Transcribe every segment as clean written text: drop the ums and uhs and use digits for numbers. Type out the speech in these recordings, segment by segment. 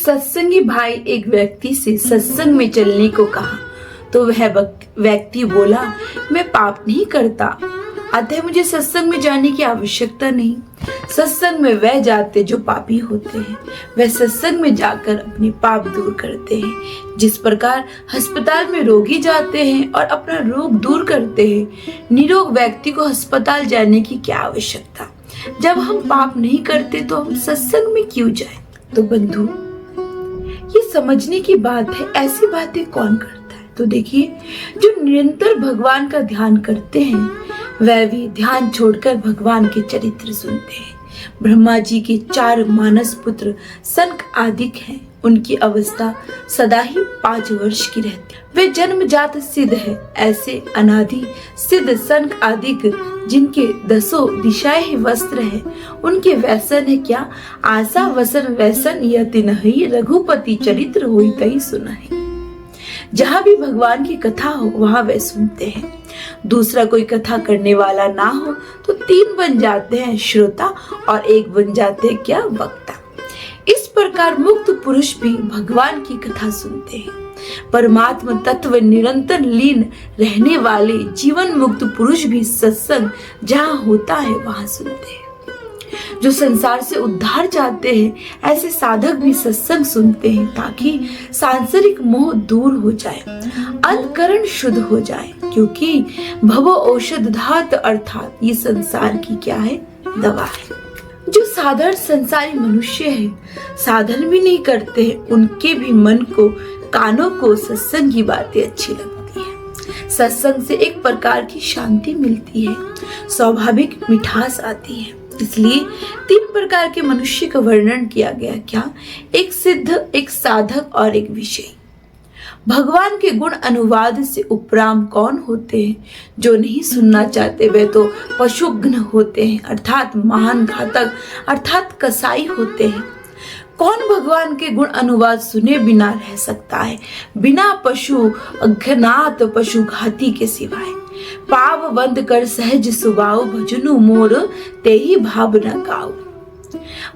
सत्संगी भाई एक व्यक्ति से सत्संग में चलने को कहा तो वह व्यक्ति बोला, मैं पाप नहीं करता, अतः मुझे सत्संग में जाने की आवश्यकता नहीं। सत्संग में वह जाते जो पापी होते हैं, वह सत्संग में जाकर अपने पाप दूर करते हैं। जिस प्रकार अस्पताल में रोगी जाते हैं और अपना रोग दूर करते हैं, निरोग व्यक्ति को अस्पताल जाने की क्या आवश्यकता। जब हम पाप नहीं करते तो हम सत्संग में क्यों जाएं? तो बंधु, ये समझने की बात है, ऐसी बातें कौन करता है? तो देखिए, जो निरंतर भगवान का ध्यान करते हैं वह भी ध्यान छोड़कर भगवान के चरित्र सुनते हैं। ब्रह्मा जी के 4 मानस पुत्र सनक आदिक हैं। उनकी अवस्था सदा ही 5 वर्ष की रहती है। वे जन्मजात सिद्ध है। ऐसे अनादि सिद्ध सनक आदिक जिनके 10 दिशाएं ही वस्त्र है, उनके व्यसन है क्या? आशा वसन व्यसन यति नहीं, रघुपति चरित्र होई तई सुना है। जहाँ भी भगवान की कथा हो वहाँ वे सुनते हैं। दूसरा कोई कथा करने वाला ना हो तो 3 बन जाते हैं, श्रोता, और 1 बन जाते हैं क्या? वक्ता। इस प्रकार मुक्त पुरुष भी भगवान की कथा सुनते हैं। परमात्मा तत्व निरंतर लीन रहने वाले जीवन मुक्त पुरुष भी सत्संग जहाँ होता है वहाँ सुनते हैं। जो संसार से उद्धार चाहते हैं, ऐसे साधक भी सत्संग सुनते हैं ताकि सांसारिक मोह दूर हो जाए, अंतःकरण शुद्ध हो जाए। क्योंकि भव औषध धात, अर्थात ये संसार की क्या है? दवा है। जो साधारण संसारी मनुष्य है, साधन भी नहीं करते हैं, उनके भी मन को, कानों को सत्संग की बातें अच्छी लगती है। सत्संग से एक प्रकार की शांति मिलती है, स्वाभाविक मिठास आती है। इसलिए 3 प्रकार के मनुष्य का वर्णन किया गया। क्या? एक सिद्ध, एक साधक और एक विषयी। भगवान के गुण अनुवाद से उपराम कौन होते हैं? जो नहीं सुनना चाहते वे तो पशुघ्न होते हैं, अर्थात महान घातक, अर्थात कसाई होते हैं। कौन भगवान के गुण अनुवाद सुने बिना रह सकता है? बिना पशु घनात पशु घाती के सिवाय। पाव बंद कर सहज सुबाओ, भजनु मोर तेहि भाव न गाओ।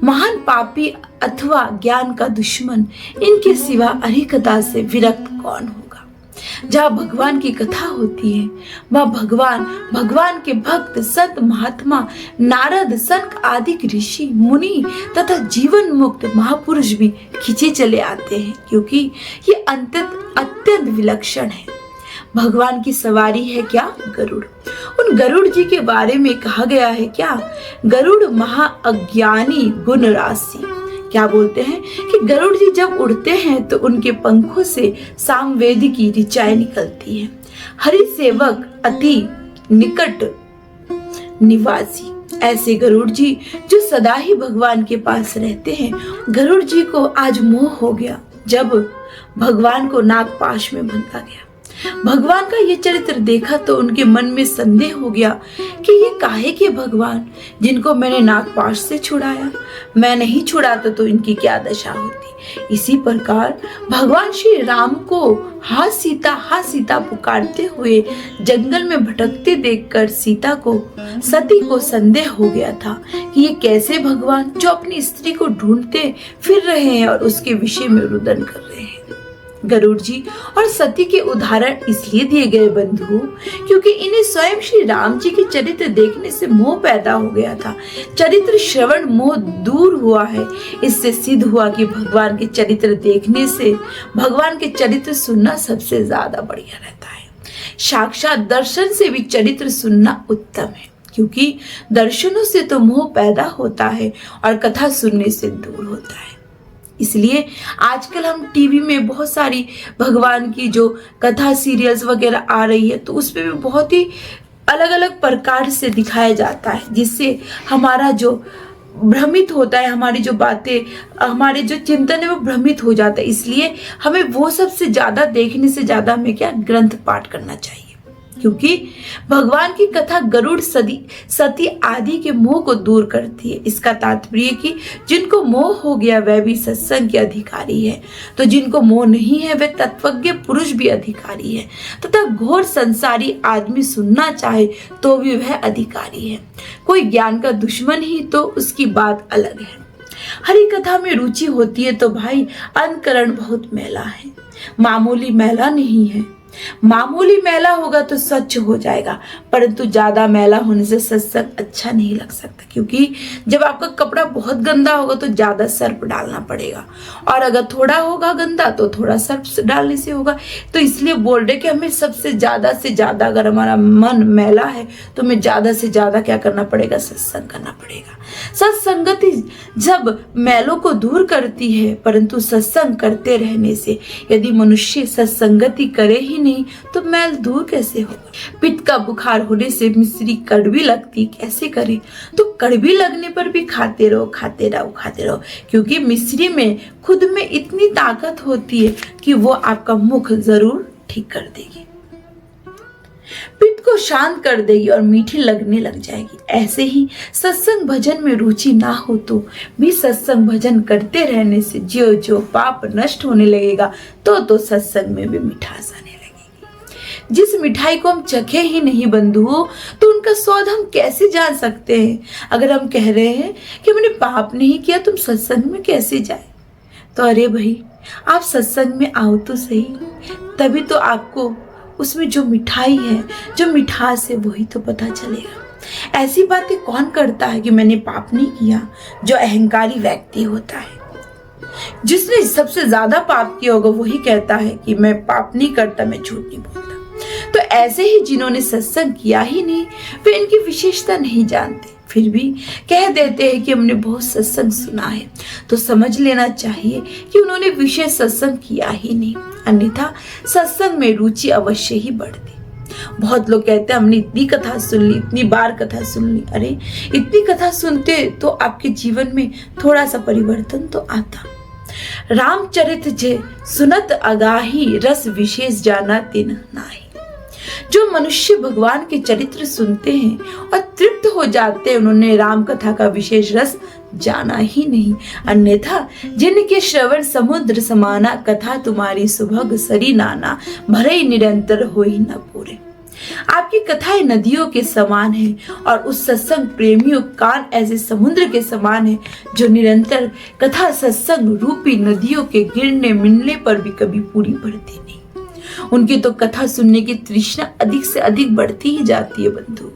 महान पापी अथवा ज्ञान का दुश्मन, इनके सिवा अरिकता से विरक्त कौन होगा? जहाँ भगवान की कथा होती है वहाँ भगवान के भक्त, संत, महात्मा, नारद, सनक आदि ऋषि, मुनि तथा जीवन मुक्त महापुरुष भी खींचे चले आते हैं, क्योंकि ये अत्यंत विलक्षण है। भगवान की सवारी है क्या? गरुड़। उन गरुड़ जी के बारे में कहा गया है क्या? गरुड़ महा अज्ञानी गुण राशि। क्या बोलते हैं कि गरुड़ जी जब उड़ते हैं तो उनके पंखों से सामवेद की ऋचाएं निकलती हैं। हरि सेवक अति निकट निवासी, ऐसे गरुड़ जी जो सदा ही भगवान के पास रहते हैं। गरुड़ जी को आज मोह हो गया जब भगवान को नागपाश में बंधा गया। भगवान का ये चरित्र देखा तो उनके मन में संदेह हो गया कि ये काहे के भगवान, जिनको मैंने नागपाश से छुड़ाया, मैं नहीं छुड़ाता तो इनकी क्या दशा होती। इसी प्रकार भगवान श्री राम को हा सीता पुकारते हुए जंगल में भटकते देखकर सती को संदेह हो गया था कि ये कैसे भगवान जो अपनी स्त्री को ढूंढते फिर रहे हैं और उसके विषय में रुदन कर रहे हैं। गरुड़ जी और सती के उदाहरण इसलिए दिए गए बंधु, क्योंकि इन्हें स्वयं श्री राम जी के चरित्र देखने से मोह पैदा हो गया था। चरित्र श्रवण मोह दूर हुआ है। इससे सिद्ध हुआ कि भगवान के चरित्र देखने से भगवान के चरित्र सुनना सबसे ज्यादा बढ़िया रहता है। साक्षात दर्शन से भी चरित्र सुनना उत्तम है, क्योंकि दर्शनों से तो मोह पैदा होता है और कथा सुनने से दूर होता है। इसलिए आजकल हम टीवी में बहुत सारी भगवान की जो कथा सीरियल्स वगैरह आ रही है, तो उसमें भी बहुत ही अलग अलग प्रकार से दिखाया जाता है, जिससे हमारा जो भ्रमित होता है, हमारी जो बातें, हमारे जो चिंतन है वो भ्रमित हो जाता है। इसलिए हमें वो सबसे ज्यादा देखने से ज्यादा हमें क्या ग्रंथ पाठ करना चाहिए, क्योंकि भगवान की कथा गरुड़ सती आदि के मोह को दूर करती है। इसका तात्पर्य कि जिनको मोह हो गया वह भी सत्संग के अधिकारी है, तो जिनको मोह नहीं है वह तत्वज्ञ पुरुष भी अधिकारी है, तथा घोर संसारी आदमी सुनना चाहे तो भी वह अधिकारी है। कोई ज्ञान का दुश्मन ही तो उसकी बात अलग है। हरि कथा में रुचि होती है तो भाई अंतकरण बहुत मैला है, मामूली मैला नहीं है। मामूली मैला होगा तो स्वच्छ हो जाएगा, परंतु ज्यादा मैला होने से सत्संग अच्छा नहीं लग सकता, क्योंकि जब आपका कपड़ा बहुत गंदा होगा तो ज्यादा सर्फ डालना पड़ेगा, और अगर थोड़ा होगा गंदा तो थोड़ा सर्फ डालने से होगा। तो इसलिए बोल रहे कि हमें सबसे ज्यादा से ज्यादा, अगर हमारा मन मैला है तो हमें ज्यादा से ज्यादा क्या करना पड़ेगा, सत्संग करना पड़ेगा। सत्संगति जब मैलों को दूर करती है, परंतु सत्संग करते रहने से यदि मनुष्य सत्संगति करे ही नहीं तो मैल दूर कैसे होगा। पित्त का बुखार होने से मिश्री कड़वी लगती, कैसे करें, तो कड़वी लगने पर भी खाते रहो खाते रहो खाते रहो, क्योंकि मिश्री में खुद में इतनी ताकत होती है कि वो आपका मुख जरूर ठीक कर देगी, पित्त को शांत कर देगी और मीठी लगने लग जाएगी। ऐसे ही सत्संग भजन में रुचि ना हो तो भी सत्संग भजन करते रहने से जो जो पाप नष्ट होने लगेगा तो सत्संग में भी मिठास आने लगेगी। जिस मिठाई को हम चखे ही नहीं बंधुओं, तो उनका स्वाद हम कैसे जान सकते हैं। अगर हम कह रहे हैं कि मैंने पाप नहीं किया, तुम सत्संग में कैसे जाए, तो अरे भाई आप सत्संग में आओ तो सही, तभी तो आपको उसमें जो मिठाई है, जो मिठास है, वही तो पता चलेगा। ऐसी बातें कौन करता है कि मैंने पाप नहीं किया? जो अहंकारी व्यक्ति होता है, जिसने सबसे ज्यादा पाप किया होगा, वही कहता है कि मैं पाप नहीं करता, मैं झूठ नहीं बोलता। तो ऐसे ही जिन्होंने सत्संग किया ही नहीं, वे इनकी विशेषता नहीं जानते, फिर भी कह देते हैं कि हमने बहुत सत्संग सुना है, तो समझ लेना चाहिए कि उन्होंने विशेष सत्संग किया ही नहीं, अन्यथा सत्संग में रुचि अवश्य ही बढ़ती। बहुत लोग कहते हैं हमने इतनी कथा सुन ली, इतनी बार कथा सुन ली। अरे इतनी कथा सुनते तो आपके जीवन में थोड़ा सा परिवर्तन तो आता। रामचरित जे सुनत अगाही, रस विशेष जाना तिन नाही। जो मनुष्य भगवान के चरित्र सुनते हैं और तृप्त हो जाते हैं, उन्होंने राम कथा का विशेष रस जाना ही नहीं। अन्यथा जिनके श्रवण समुद्र समाना, कथा तुम्हारी सुभग सरी नाना, भरे निरंतर होई न पूरे। आपकी कथाएं नदियों के समान है और उस सत्संग प्रेमियों कान ऐसे समुद्र के समान है, जो निरंतर कथा सत्संग रूपी नदियों के गिरने मिलने पर भी कभी पूरी पड़ती नहीं। उनकी तो कथा सुनने की तृष्णा अधिक से अधिक बढ़ती ही जाती है। बंधु,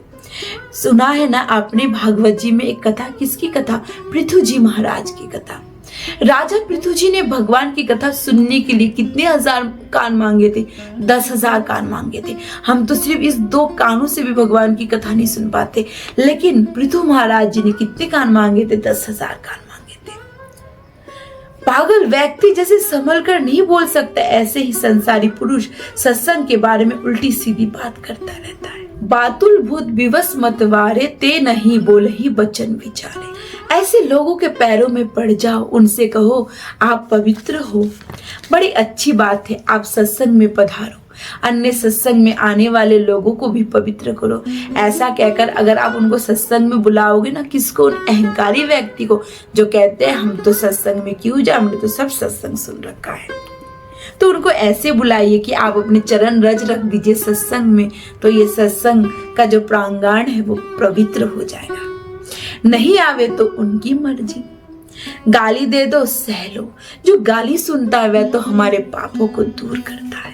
सुना है ना आपने भागवत जी में एक कथा, किसकी कथा? पृथु जी महाराज की कथा। राजा पृथु जी ने भगवान की कथा सुनने के लिए कितने हजार कान मांगे थे? 10,000 कान मांगे थे। हम तो सिर्फ इस 2 कानों से भी भगवान की कथा नहीं सुन पाते, लेकिन पृथु महाराज जी ने कितने कान मांगे थे? 10,000 कान मांगे थे। पागल व्यक्ति जैसे संभल कर नहीं बोल सकता, ऐसे ही संसारी पुरुष सत्संग के बारे में उल्टी सीधी बात करता रहता है। बातुल भूत विवश मतवारे, ते नहीं बोले ही बचन विचारे। ऐसे लोगों के पैरों में पड़ जाओ, उनसे कहो आप पवित्र हो। बड़ी अच्छी बात है, आप सत्संग में पधारो, अन्य सत्संग में आने वाले लोगों को भी पवित्र करो। ऐसा कहकर अगर आप उनको सत्संग में बुलाओगे ना, किसको? उन अहंकारी व्यक्ति को, जो कहते हैं हम तो सत्संग में क्यों जाए, हमने तो सब सत्संग सुन रखा है। तो उनको ऐसे बुलाइए कि आप अपने चरण रज रख दीजिए सत्संग में, तो ये सत्संग का जो प्रांगण है वो पवित्र हो जाएगा। नहीं आवे तो उनकी मर्जी, गाली दे दो सह लो। जो गाली सुनता है वह तो हमारे पापों को दूर करता है।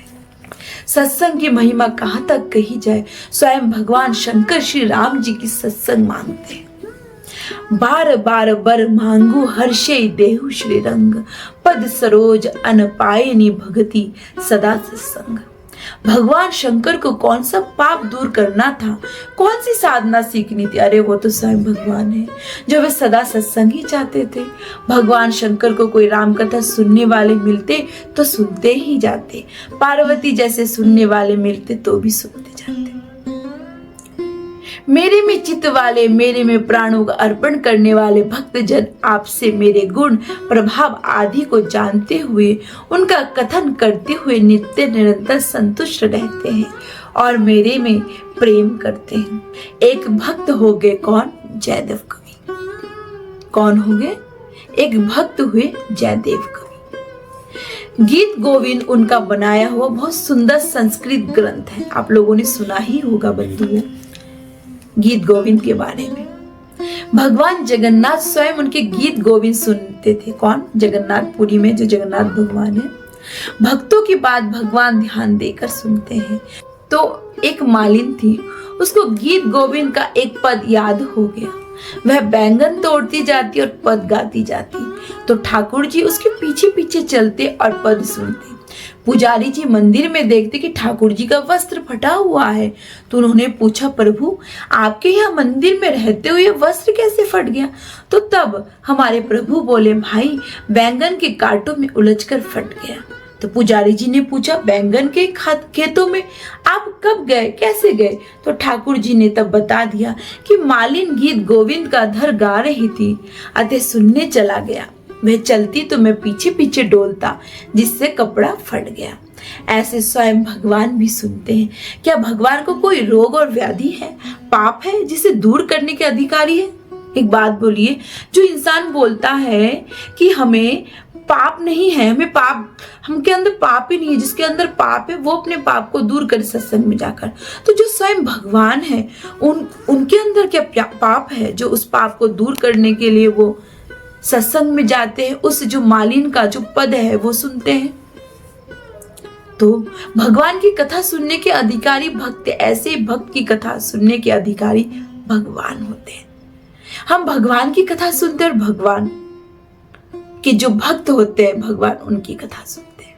सत्संग की महिमा कहाँ तक कही जाए, स्वयं भगवान शंकर श्री राम जी की सत्संग मांगते हैं। बार बार बर मांगू हर्षे देहु श्री रंग, पद सरोज अन पायनी भगति सदा सत्संग। भगवान शंकर को कौन सा पाप दूर करना था, कौन सी साधना सीखनी थी? अरे वो तो स्वयं भगवान है, जो वे सदा सत्संग ही चाहते थे। भगवान शंकर को कोई राम कथा सुनने वाले मिलते तो सुनते ही जाते, पार्वती जैसे सुनने वाले मिलते तो भी सुनते जाते। मेरे में चित्त वाले, मेरे में प्राणों का अर्पण करने वाले भक्त जन आपसे मेरे गुण प्रभाव आदि को जानते हुए, उनका कथन करते हुए नित्य निरंतर संतुष्ट रहते हैं और मेरे में प्रेम करते हैं। एक भक्त हो गए कौन? जयदेव कवि। कौन हो गए? एक भक्त हुए जयदेव कवि। गीत गोविंद उनका बनाया हुआ बहुत सुंदर संस्कृत ग्रंथ है, आप लोगों ने सुना ही होगा बंधुओं गीत गोविंद के बारे में। भगवान जगन्नाथ स्वयं उनके गीत गोविंद सुनते थे। कौन? जगन्नाथपुरी में जो जगन्नाथ भगवान है। भक्तों की बात भगवान ध्यान देकर सुनते हैं। तो एक मालिन थी, उसको गीत गोविंद का एक पद याद हो गया। वह बैंगन तोड़ती जाती और पद गाती जाती, तो ठाकुर जी उसके पीछे पीछे चलते और पद सुनते। पुजारी जी मंदिर में देखते कि ठाकुर जी का वस्त्र फटा हुआ है, तो उन्होंने पूछा, प्रभु आपके यहाँ मंदिर में रहते हुए वस्त्र कैसे फट गया? तो तब हमारे प्रभु बोले, भाई बैंगन के कांटों में उलझकर फट गया। तो पुजारी जी ने पूछा, बैंगन के खेतों में आप कब गए, कैसे गए? तो ठाकुर जी ने तब बता दिया कि मालिन गीत गोविंद का धर गा रही थी, अतः सुनने चला गया। वह चलती तो मैं पीछे पीछे डोलता, जिससे कपड़ा फट गया। ऐसे स्वयं भगवान भी सुनते हैं। क्या भगवान को कोई रोग और व्याधि है, पाप है, जिसे दूर करने के अधिकारी है? एक बात बोलिए, जो इंसान बोलता है कि हमें पाप नहीं है, हमें पाप, हमके अंदर पाप ही नहीं है, जिसके अंदर पाप है वो अपने पाप को दूर करे सत्संग में जाकर। तो जो स्वयं भगवान है, उनके अंदर क्या पाप है जो उस पाप को दूर करने के लिए वो सत्संग में जाते हैं, उस जो मालिन का जो पद है वो सुनते हैं। तो भगवान की कथा सुनने के अधिकारी भक्त, ऐसे भक्त की कथा सुनने के अधिकारी भगवान होते हैं। हम भगवान की कथा सुनते हैं और भगवान कि जो भक्त होते हैं भगवान उनकी कथा सुनते हैं।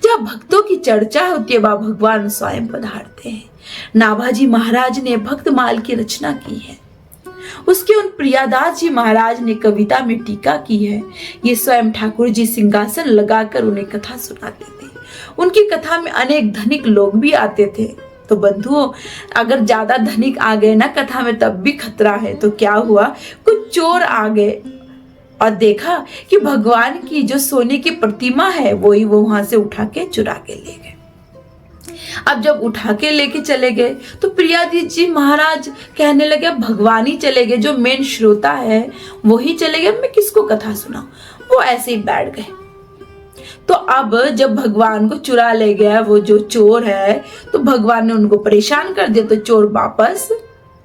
जब भक्तों की चर्चा होती है वह भगवान स्वयं पधारते हैं। नाभाजी महाराज ने भक्तमाल की रचना की है, उसके उन प्रियादास जी महाराज ने कविता में टीका की है। ये स्वयं ठाकुर जी सिंहासन लगाकर उन्हें कथा सुनाते थे। उनकी कथा में अनेक धनिक लोग भी आते थे। तो बंधुओं, अगर ज्यादा धनिक आ गए ना कथा में तब भी खतरा है। तो क्या हुआ, कुछ चोर आ गए और देखा कि भगवान की जो सोने की प्रतिमा है वो वहां से उठा के चुरा के ले गए। अब जब उठा के लेके चले गए तो प्रियादास जी महाराज कहने लगे, भगवान ही चले गए, जो मेन श्रोता है वही चले गए, मैं किसको कथा सुनाऊं? वो ऐसे ही बैठ गए। तो अब जब भगवान को चुरा ले गया वो जो चोर है, तो भगवान ने उनको परेशान कर दिया। तो चोर वापस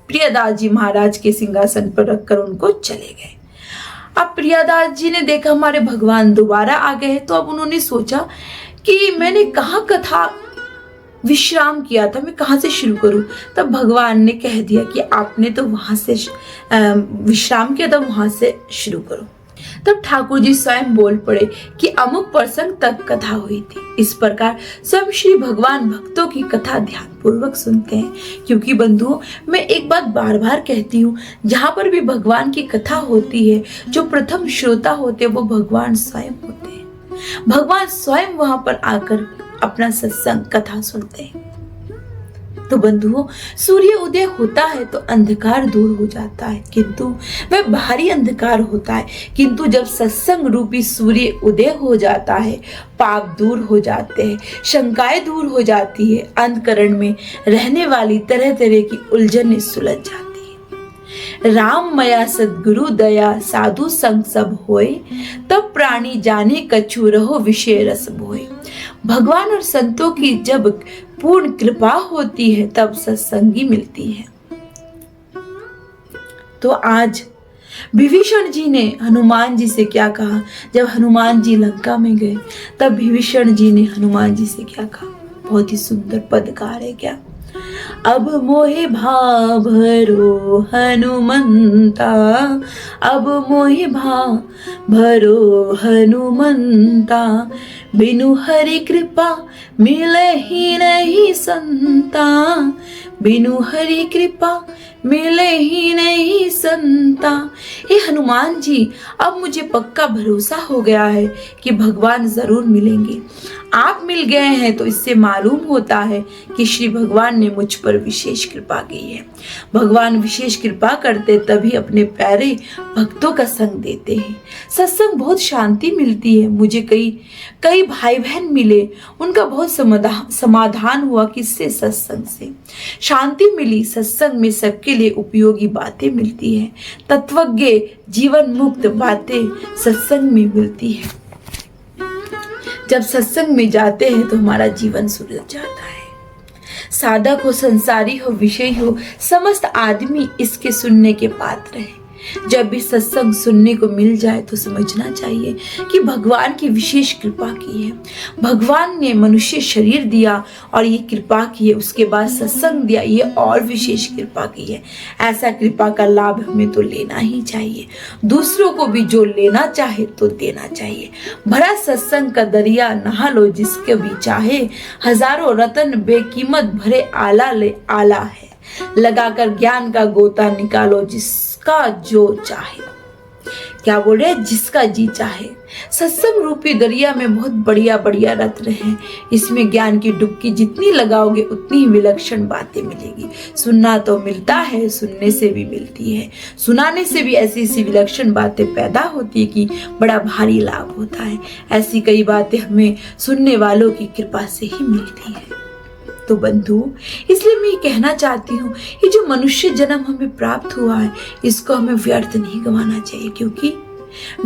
प्रियादास जी महाराज के सिंहासन पर रखकर उनको चले गए। अब प्रियादास जी ने देखा हमारे भगवान दोबारा आ गए, तो अब उन्होंने सोचा कि मैंने कहाँ कथा विश्राम किया था, मैं कहाँ से शुरू करूं? तब भगवान ने कह दिया कि आपने तो वहां से विश्राम किया था, वहां से शुरू करो। तब ठाकुर जी स्वयं बोल पड़े कि अमुक प्रसंग तक कथा हुई थी। इस प्रकार स्वयं श्री भगवान भक्तों की कथा ध्यान पूर्वक सुनते हैं। क्योंकि बंधुओं, मैं एक बात बार बार कहती हूँ, जहां पर भी भगवान की कथा होती है, जो प्रथम श्रोता होते हैं वो भगवान स्वयं होते हैं। भगवान स्वयं वहां पर आकर अपना सत्संग कथा सुनते हैं। तो बंधुओं, सूर्य उदय होता है तो अंधकार दूर हो जाता है, किंतु वह बाहरी अंधकार होता है। किंतु जब सत्संग रूपी सूर्य उदय हो जाता है, पाप दूर हो जाते हैं, शंकाएं दूर हो जाती है, अंधकरण में रहने वाली तरह तरह की उलझनें सुलझ जाती है। राम मया सद्गुरु दया साधु संग सब होए, तब प्राणी जाने कछु रहो विषय रस भोए। भगवान और संतों की जब पूर्ण कृपा होती है तब सत्संगी मिलती है। तो आज विभीषण जी ने हनुमान जी से क्या कहा? जब हनुमान जी लंका में गए तब विभीषण जी ने हनुमान जी से क्या कहा? बहुत ही सुंदर पद गा रहे क्या? अब मोहे भाव भरो हनुमंता, अब मोहे भाव भरो हनुमंता, बिनु हरि कृपा मिले ही नहीं संता, बिनु हरि कृपा मिले ही नहीं संता। हे हनुमान जी, अब मुझे पक्का भरोसा हो गया है कि भगवान जरूर मिलेंगे। आप मिल गए हैं तो इससे मालूम होता है कि श्री भगवान ने मुझ पर विशेष कृपा की है। भगवान विशेष कृपा करते तभी अपने प्यारे भक्तों का संग देते हैं। सत्संग बहुत शांति मिलती है। मुझे कई भाई बहन मिले, उनका बहुत समाधान हुआ। किससे? सत्संग से शांति मिली। सत्संग में सबके लिए उपयोगी बातें मिलती है। तत्वज्ञ जीवन मुक्त बातें सत्संग में मिलती है। जब सत्संग में जाते हैं तो हमारा जीवन सुलझ जाता है। साधक हो, संसारी हो, विषय हो, समस्त आदमी इसके सुनने के पात्र है। जब भी सत्संग सुनने को मिल जाए तो समझना चाहिए कि भगवान की विशेष कृपा की है। भगवान ने मनुष्य शरीर दिया और ये कृपा की है, उसके बाद सत्संग दिया, ये और विशेष कृपा की है। ऐसा कृपा का लाभ हमें तो लेना ही चाहिए, दूसरों को भी जो लेना चाहे तो देना चाहिए। भरा सत्संग का दरिया नहा लो जिसके भी चाहे, हजारों रतन बेकीमत भरे आला ले आला है, लगाकर ज्ञान का गोता निकालो जिसका जो चाहे। क्या बोल रहे हैं? जिसका जी चाहे। सत्संग रूपी दरिया में बहुत बढ़िया बढ़िया रत्न हैं। इसमें ज्ञान की डुबकी जितनी लगाओगे उतनी ही विलक्षण बातें मिलेगी। सुनना तो मिलता है, सुनने से भी मिलती है, सुनाने से भी ऐसी ऐसी विलक्षण बातें पैदा होती है कि बड़ा भारी लाभ होता है। ऐसी कई बातें हमें सुनने वालों की कृपा से ही मिलती है। तो बंधु, इसलिए मैं ये कहना चाहती हूँ, ये जो मनुष्य जन्म हमें प्राप्त हुआ है इसको हमें व्यर्थ नहीं गंवाना चाहिए, क्योंकि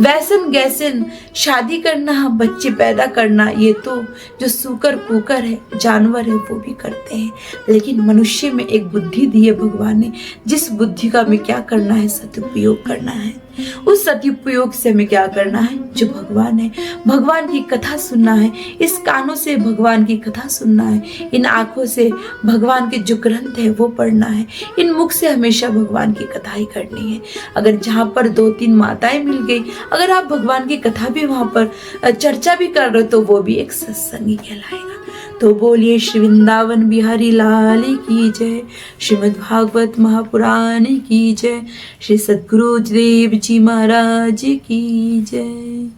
वैसन गैसन शादी करना, बच्चे पैदा करना, ये तो जो सूकर कुकर है, जानवर है, वो भी करते हैं। लेकिन मनुष्य में एक बुद्धि दी है भगवान ने, जिस बुद्धि का हमें क्या करना है? सदुपयोग करना है। उस सदुपयोग से हमें क्या करना है? जो भगवान है, भगवान की कथा सुनना है। इस कानों से भगवान की कथा सुनना है, इन आंखों से भगवान के जो ग्रंथ है वो पढ़ना है, इन मुख से हमेशा भगवान की कथा ही करनी है। अगर जहाँ पर 2-3 माताएं मिल गई, अगर आप भगवान की कथा भी वहां पर चर्चा भी कर रहे हो तो वो भी एक सत्संग ही कहलाएगा। तो बोलिए श्री वृंदावन बिहारी लाल की जय, श्रीमद् भागवत महापुराण की जय, श्री सद्गुरु देव जी महाराज की जय।